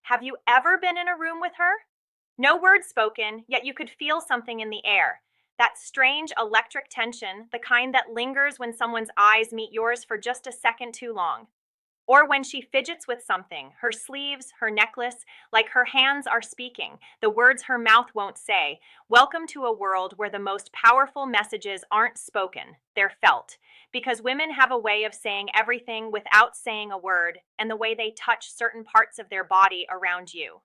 Have you ever been in a room with her? No words spoken, yet you could feel something in the air. That strange electric tension, the kind that lingers when someone's eyes meet yours for just a second too long. Or when she fidgets with something, her sleeves, her necklace, like her hands are speaking, the words her mouth won't say. Welcome to a world where the most powerful messages aren't spoken, they're felt. Because women have a way of saying everything without saying a word, and the way they touch certain parts of their body around you.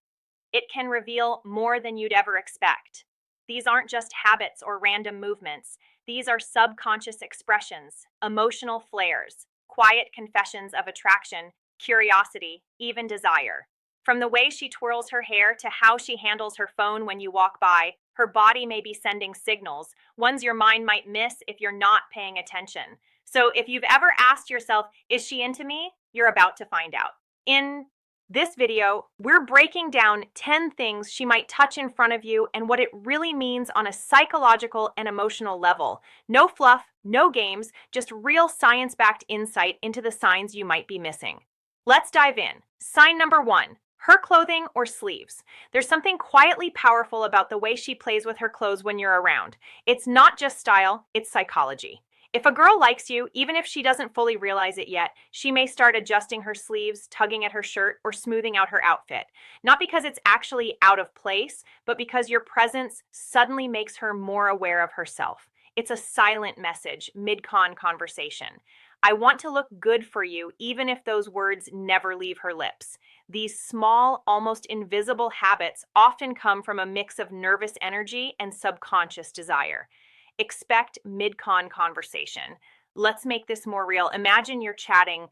It can reveal more than you'd ever expect. These aren't just habits or random movements. These are subconscious expressions, emotional flares, quiet confessions of attraction, curiosity, even desire. From the way she twirls her hair to how she handles her phone when you walk by, her body may be sending signals, ones your mind might miss if you're not paying attention. So if you've ever asked yourself, is she into me? You're about to find out. In this video, we're breaking down 10 things she might touch in front of you and what it really means on a psychological and emotional level. No fluff, no games, just real science-backed insight into the signs you might be missing. Let's dive in. Sign number 1, her clothing or sleeves. There's something quietly powerful about the way she plays with her clothes when you're around. It's not just style, it's psychology. If a girl likes you, even if she doesn't fully realize it yet, she may start adjusting her sleeves, tugging at her shirt, or smoothing out her outfit. Not because it's actually out of place, but because your presence suddenly makes her more aware of herself. It's a silent message, mid-con conversation. I want to look good for you, even if those words never leave her lips. These small, almost invisible habits often come from a mix of nervous energy and subconscious desire. Expect mid-con conversation. Let's make this more real. Imagine you're chatting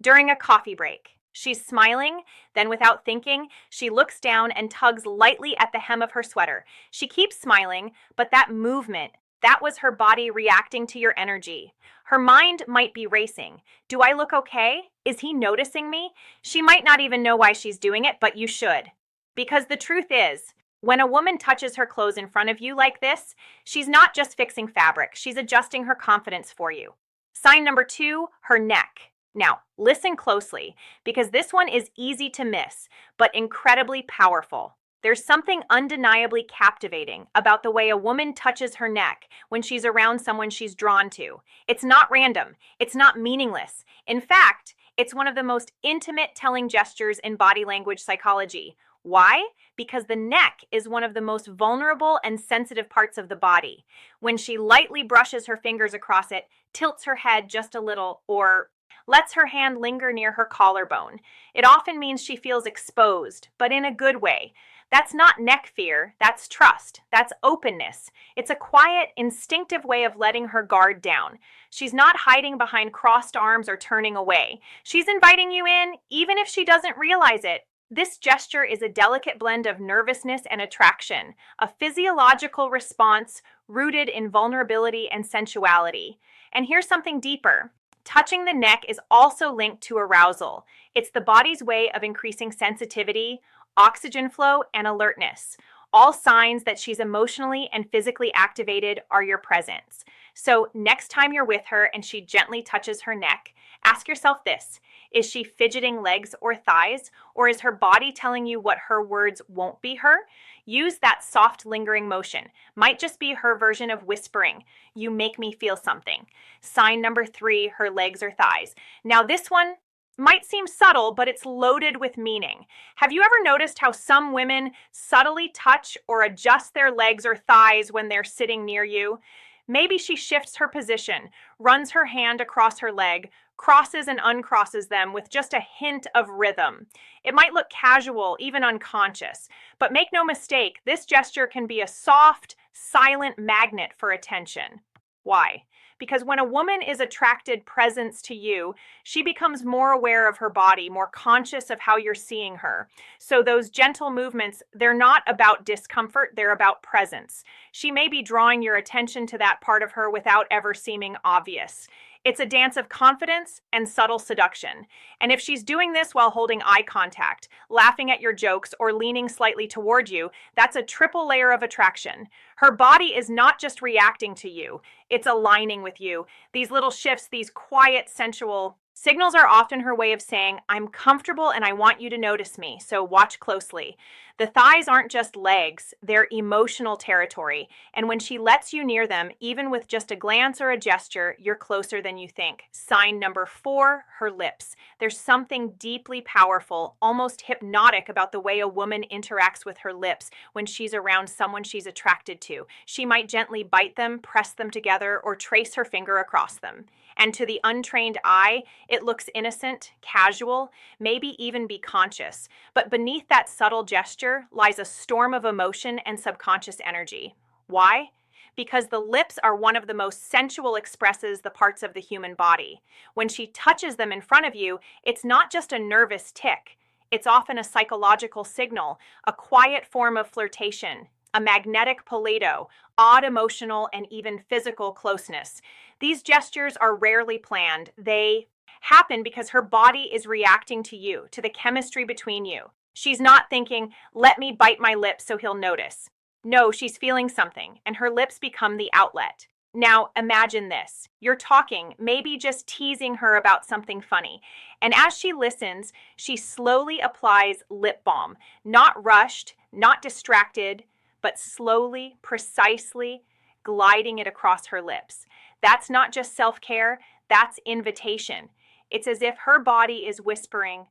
during a coffee break. She's smiling, then without thinking, she looks down and tugs lightly at the hem of her sweater. She keeps smiling, but that movement, that was her body reacting to your energy. Her mind might be racing. Do I look okay? Is he noticing me? She might not even know why she's doing it, but you should. Because the truth is, when a woman touches her clothes in front of you like this, she's not just fixing fabric, she's adjusting her confidence for you. Sign number 2, her neck. Now, listen closely, because this one is easy to miss, but incredibly powerful. There's something undeniably captivating about the way a woman touches her neck when she's around someone she's drawn to. It's not random, it's not meaningless. In fact, it's one of the most intimate telling gestures in body language psychology. Why? Because the neck is one of the most vulnerable and sensitive parts of the body. When she lightly brushes her fingers across it, tilts her head just a little, or lets her hand linger near her collarbone, it often means she feels exposed, but in a good way. That's not neck fear, that's trust, that's openness. It's a quiet, instinctive way of letting her guard down. She's not hiding behind crossed arms or turning away. She's inviting you in, even if she doesn't realize it. This gesture is a delicate blend of nervousness and attraction, a physiological response rooted in vulnerability and sensuality. And here's something deeper. Touching the neck is also linked to arousal. It's the body's way of increasing sensitivity, oxygen flow, and alertness. All signs that she's emotionally and physically activated are your presence. So next time you're with her and she gently touches her neck, ask yourself this. Is she fidgeting legs or thighs, or is her body telling you what her words won't be her? Use that soft, lingering motion. Might just be her version of whispering, "You make me feel something." Sign number 3, her legs or thighs. Now this one might seem subtle, but it's loaded with meaning. Have you ever noticed how some women subtly touch or adjust their legs or thighs when they're sitting near you? Maybe she shifts her position, runs her hand across her leg, crosses and uncrosses them with just a hint of rhythm. It might look casual, even unconscious, but make no mistake, this gesture can be a soft, silent magnet for attention. Why? Because when a woman is attracted presence to you, she becomes more aware of her body, more conscious of how you're seeing her. So those gentle movements, they're not about discomfort, they're about presence. She may be drawing your attention to that part of her without ever seeming obvious. It's a dance of confidence and subtle seduction. And if she's doing this while holding eye contact, laughing at your jokes, or leaning slightly toward you, that's a triple layer of attraction. Her body is not just reacting to you, it's aligning with you. These little shifts, these quiet, sensual Signals are often her way of saying, I'm comfortable and I want you to notice me, so watch closely. The thighs aren't just legs, they're emotional territory, and when she lets you near them, even with just a glance or a gesture, you're closer than you think. Sign number 4, her lips. There's something deeply powerful, almost hypnotic about the way a woman interacts with her lips when she's around someone she's attracted to. She might gently bite them, press them together, or trace her finger across them. And to the untrained eye, it looks innocent, casual, maybe even be conscious. But beneath that subtle gesture lies a storm of emotion and subconscious energy. Why? Because the lips are one of the most sensual expresses the parts of the human body. When she touches them in front of you, it's not just a nervous tick. It's often a psychological signal, a quiet form of flirtation, a magnetic paleto, odd emotional and even physical closeness. These gestures are rarely planned. They happen because her body is reacting to you, to the chemistry between you. She's not thinking, let me bite my lips so he'll notice. No, she's feeling something, and her lips become the outlet. Now, imagine this. You're talking, maybe just teasing her about something funny. And as she listens, she slowly applies lip balm. Not rushed, not distracted, but slowly, precisely gliding it across her lips. That's not just self-care, that's invitation. It's as if her body is whispering,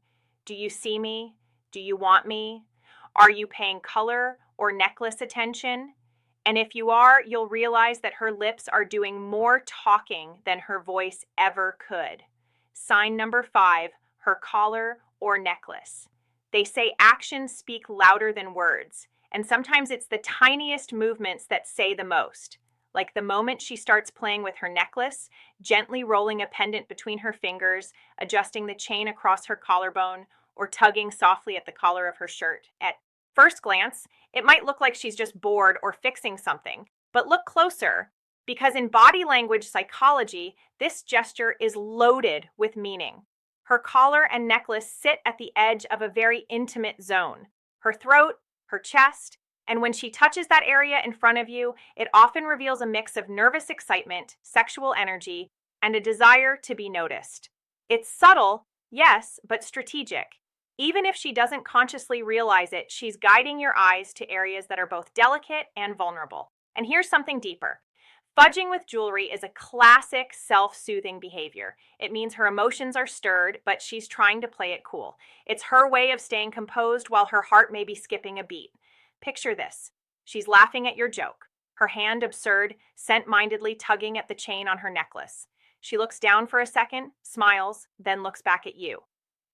do you see me? Do you want me? Are you paying color or necklace attention? And if you are, you'll realize that her lips are doing more talking than her voice ever could. Sign number 5, her collar or necklace. They say actions speak louder than words, and sometimes it's the tiniest movements that say the most. Like the moment she starts playing with her necklace, gently rolling a pendant between her fingers, adjusting the chain across her collarbone, or tugging softly at the collar of her shirt. At first glance, it might look like she's just bored or fixing something, but look closer, because in body language psychology, this gesture is loaded with meaning. Her collar and necklace sit at the edge of a very intimate zone. Her throat, her chest, and when she touches that area in front of you, it often reveals a mix of nervous excitement, sexual energy, and a desire to be noticed. It's subtle, yes, but strategic. Even if she doesn't consciously realize it, she's guiding your eyes to areas that are both delicate and vulnerable. And here's something deeper. Fudging with jewelry is a classic self-soothing behavior. It means her emotions are stirred, but she's trying to play it cool. It's her way of staying composed while her heart may be skipping a beat. Picture this. She's laughing at your joke, her hand absurd, scent-mindedly tugging at the chain on her necklace. She looks down for a second, smiles, then looks back at you.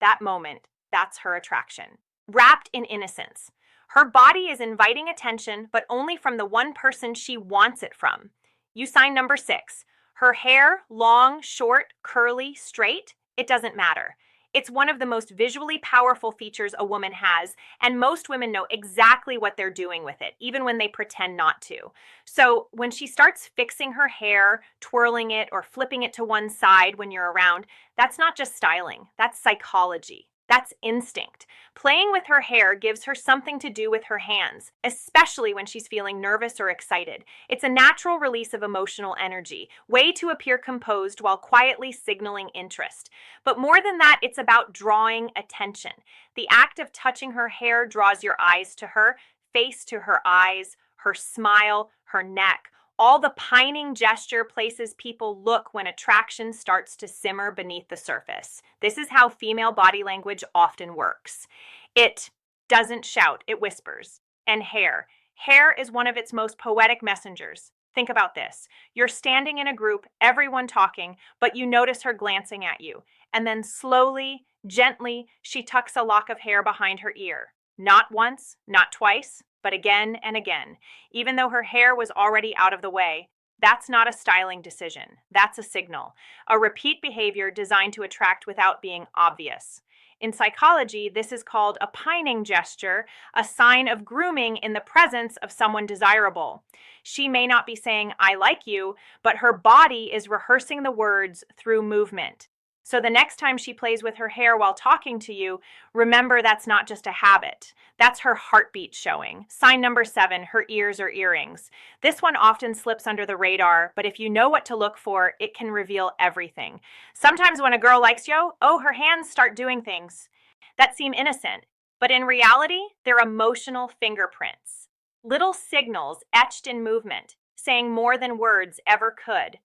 That moment, that's her attraction. Wrapped in innocence. Her body is inviting attention, but only from the one person she wants it from. You sign number 6. Her hair, long, short, curly, straight, it doesn't matter. It's one of the most visually powerful features a woman has, and most women know exactly what they're doing with it, even when they pretend not to. So when she starts fixing her hair, twirling it, or flipping it to one side when you're around, that's not just styling, that's psychology. That's instinct. Playing with her hair gives her something to do with her hands, especially when she's feeling nervous or excited. It's a natural release of emotional energy, way to appear composed while quietly signaling interest. But more than that, it's about drawing attention. The act of touching her hair draws your eyes to her, face to her eyes, her smile, her neck. All the pining gesture places people look when attraction starts to simmer beneath the surface. This is how female body language often works. It doesn't shout, it whispers. And hair. Hair is one of its most poetic messengers. Think about this. You're standing in a group, everyone talking, but you notice her glancing at you. And then slowly, gently, she tucks a lock of hair behind her ear. Not once, not twice, but again and again. Even though her hair was already out of the way, that's not a styling decision. That's a signal, a repeat behavior designed to attract without being obvious. In psychology, this is called a pining gesture, a sign of grooming in the presence of someone desirable. She may not be saying, I like you, but her body is rehearsing the words through movement. So the next time she plays with her hair while talking to you, remember that's not just a habit. That's her heartbeat showing. Sign number 7, her ears or earrings. This one often slips under the radar, but if you know what to look for, it can reveal everything. Sometimes when a girl likes you, oh, her hands start doing things that seem innocent, but in reality, they're emotional fingerprints. Little signals etched in movement, saying more than words ever could.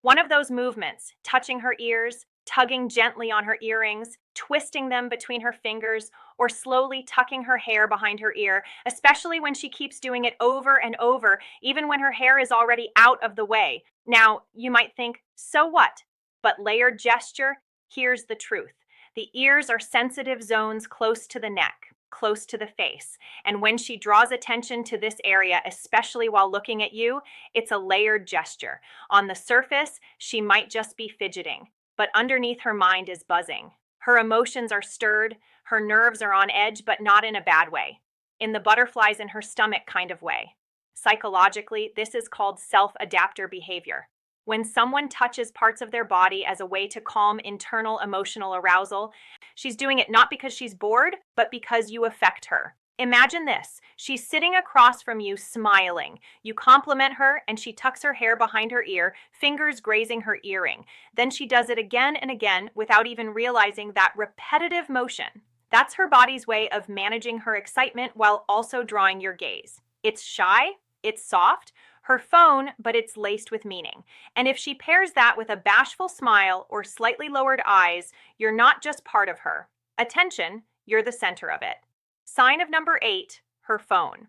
One of those movements, touching her ears, tugging gently on her earrings, twisting them between her fingers, or slowly tucking her hair behind her ear, especially when she keeps doing it over and over, even when her hair is already out of the way. Now, you might think, so what? But layered gesture, here's the truth. The ears are sensitive zones close to the neck, close to the face. And when she draws attention to this area, especially while looking at you, it's a layered gesture. On the surface, she might just be fidgeting, but underneath her mind is buzzing. Her emotions are stirred, her nerves are on edge, but not in a bad way, in the butterflies in her stomach kind of way. Psychologically, this is called self-adapter behavior. When someone touches parts of their body as a way to calm internal emotional arousal, she's doing it not because she's bored, but because you affect her. Imagine this. She's sitting across from you smiling. You compliment her and she tucks her hair behind her ear, fingers grazing her earring. Then she does it again and again without even realizing that repetitive motion. That's her body's way of managing her excitement while also drawing your gaze. It's shy, it's soft, her phone, but it's laced with meaning. And if she pairs that with a bashful smile or slightly lowered eyes, you're not just part of her. Attention, you're the center of it. Sign of number 8, her phone.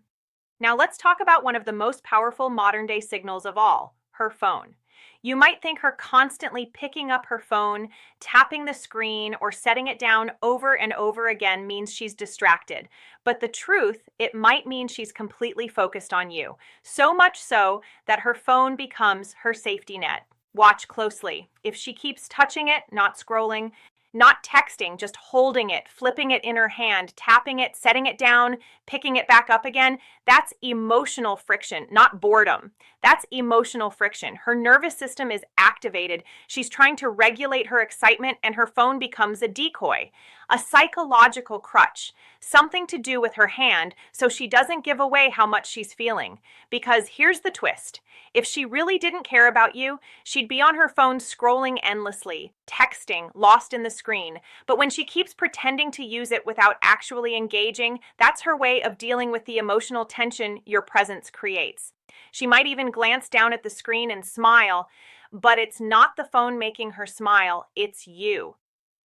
Now let's talk about one of the most powerful modern-day signals of all, her phone. You might think her constantly picking up her phone, tapping the screen, or setting it down over and over again means she's distracted. But the truth, it might mean she's completely focused on you. So much so that her phone becomes her safety net. Watch closely. If she keeps touching it, not scrolling, not texting, just holding it, flipping it in her hand, tapping it, setting it down, picking it back up again, that's emotional friction, not boredom. That's emotional friction. Her nervous system is activated. She's trying to regulate her excitement, and her phone becomes a decoy, a psychological crutch, something to do with her hand so she doesn't give away how much she's feeling. Because here's the twist. If she really didn't care about you, she'd be on her phone scrolling endlessly, texting, lost in the screen. But when she keeps pretending to use it without actually engaging, that's her way of dealing with the emotional tension your presence creates. She might even glance down at the screen and smile, but it's not the phone making her smile, it's you.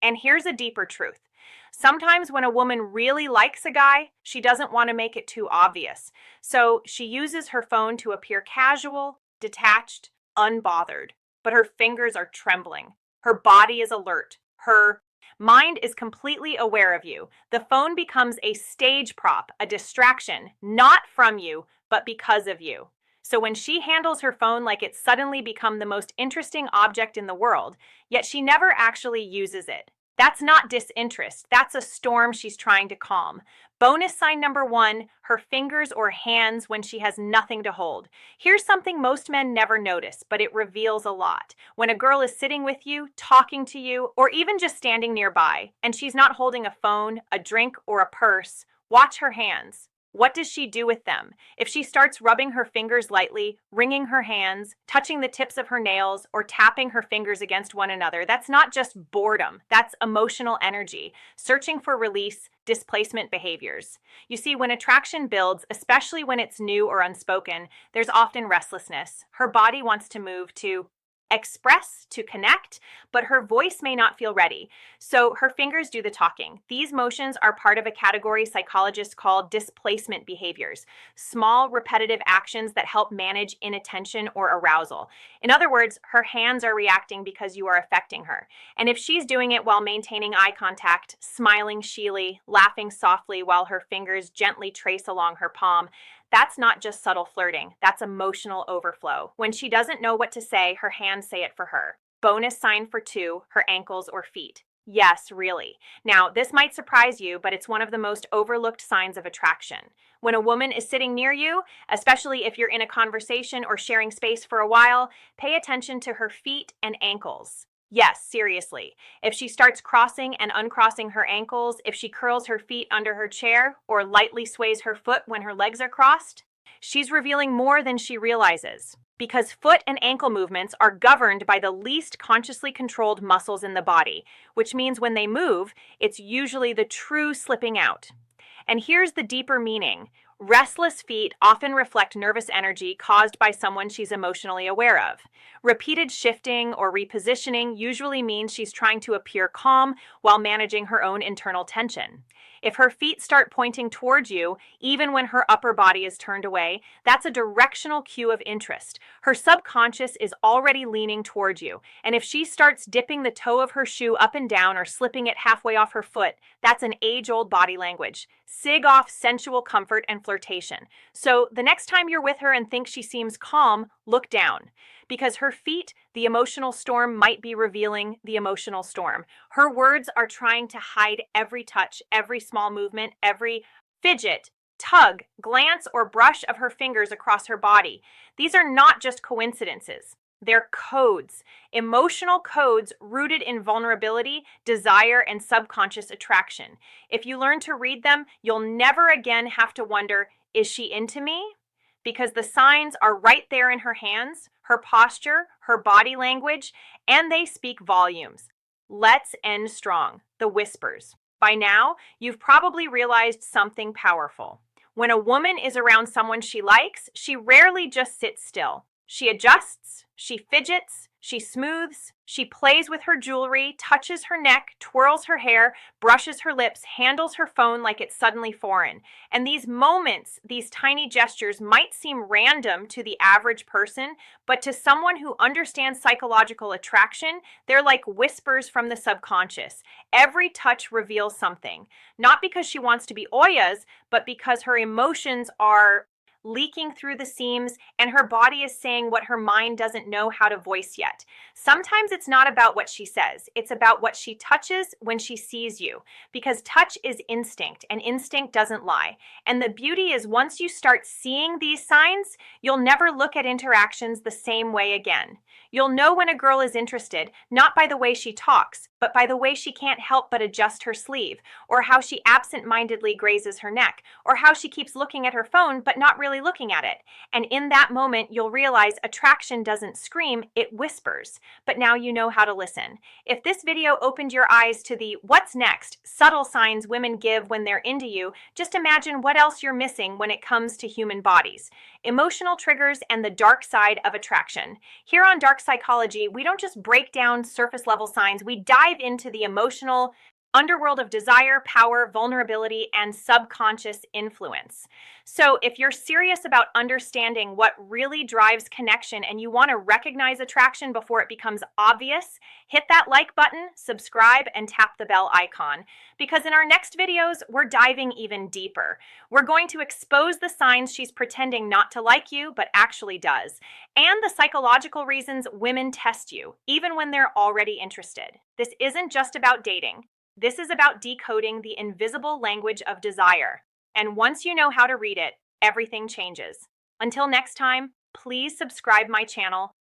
And here's a deeper truth. Sometimes when a woman really likes a guy, she doesn't want to make it too obvious. So she uses her phone to appear casual, detached, unbothered. But her fingers are trembling. Her body is alert. Her mind is completely aware of you. The phone becomes a stage prop, a distraction, not from you, but because of you. So when she handles her phone like it's suddenly become the most interesting object in the world, yet she never actually uses it. That's not disinterest. That's a storm she's trying to calm. Bonus sign number 1, her fingers or hands when she has nothing to hold. Here's something most men never notice, but it reveals a lot. When a girl is sitting with you, talking to you, or even just standing nearby, and she's not holding a phone, a drink, or a purse, watch her hands. What does she do with them? If she starts rubbing her fingers lightly, wringing her hands, touching the tips of her nails, or tapping her fingers against one another, that's not just boredom. That's emotional energy, searching for release, displacement behaviors. You see, when attraction builds, especially when it's new or unspoken, there's often restlessness. Her body wants to move to express, to connect, but her voice may not feel ready. So her fingers do the talking. These motions are part of a category psychologists call displacement behaviors, small repetitive actions that help manage inattention or arousal. In other words, her hands are reacting because you are affecting her. And if she's doing it while maintaining eye contact, smiling sheely, laughing softly while her fingers gently trace along her palm, that's not just subtle flirting, that's emotional overflow. When she doesn't know what to say, her hands say it for her. Bonus sign for 2, her ankles or feet. Yes, really. Now, this might surprise you, but it's one of the most overlooked signs of attraction. When a woman is sitting near you, especially if you're in a conversation or sharing space for a while, pay attention to her feet and ankles. Yes, seriously. If she starts crossing and uncrossing her ankles, if she curls her feet under her chair, or lightly sways her foot when her legs are crossed, she's revealing more than she realizes. Because foot and ankle movements are governed by the least consciously controlled muscles in the body, which means when they move, it's usually the true slipping out. And here's the deeper meaning. Restless feet often reflect nervous energy caused by someone she's emotionally aware of. Repeated shifting or repositioning usually means she's trying to appear calm while managing her own internal tension. If her feet start pointing towards you, even when her upper body is turned away, that's a directional cue of interest. Her subconscious is already leaning towards you, and if she starts dipping the toe of her shoe up and down or slipping it halfway off her foot, that's an age-old body language. Sig off sensual comfort and flirtation. So the next time you're with her and think she seems calm, look down. Because her feet, the emotional storm, might be revealing the emotional storm. Her words are trying to hide every touch, every small movement, every fidget, tug, glance, or brush of her fingers across her body. These are not just coincidences. They're codes, emotional codes rooted in vulnerability, desire, and subconscious attraction. If you learn to read them, you'll never again have to wonder, is she into me? Because the signs are right there in her hands, her posture, her body language, and they speak volumes. Let's end strong, the whispers. By now, you've probably realized something powerful. When a woman is around someone she likes, she rarely just sits still. She adjusts, she fidgets, she smooths, she plays with her jewelry, touches her neck, twirls her hair, brushes her lips, handles her phone like it's suddenly foreign. And these moments, these tiny gestures might seem random to the average person, but to someone who understands psychological attraction, they're like whispers from the subconscious. Every touch reveals something, not because she wants to be Oya's, but because her emotions are leaking through the seams, and her body is saying what her mind doesn't know how to voice yet. Sometimes it's not about what she says, it's about what she touches when she sees you, because touch is instinct, and instinct doesn't lie. And the beauty is once you start seeing these signs, you'll never look at interactions the same way again. You'll know when a girl is interested, not by the way she talks, but by the way she can't help but adjust her sleeve, or how she absent-mindedly grazes her neck, or how she keeps looking at her phone but not really looking at it. And in that moment, you'll realize attraction doesn't scream, it whispers. But now you know how to listen. If this video opened your eyes to the what's next, subtle signs women give when they're into you, just imagine what else you're missing when it comes to human bodies. Emotional triggers and the dark side of attraction. Here on Dark Psychology, we don't just break down surface level signs, we dive into the emotional underworld of desire, power, vulnerability, and subconscious influence. So if you're serious about understanding what really drives connection and you want to recognize attraction before it becomes obvious, hit that like button, subscribe, and tap the bell icon. Because in our next videos, we're diving even deeper. We're going to expose the signs she's pretending not to like you, but actually does, and the psychological reasons women test you, even when they're already interested. This isn't just about dating. This is about decoding the invisible language of desire. And once you know how to read it, everything changes. Until next time, please subscribe my channel,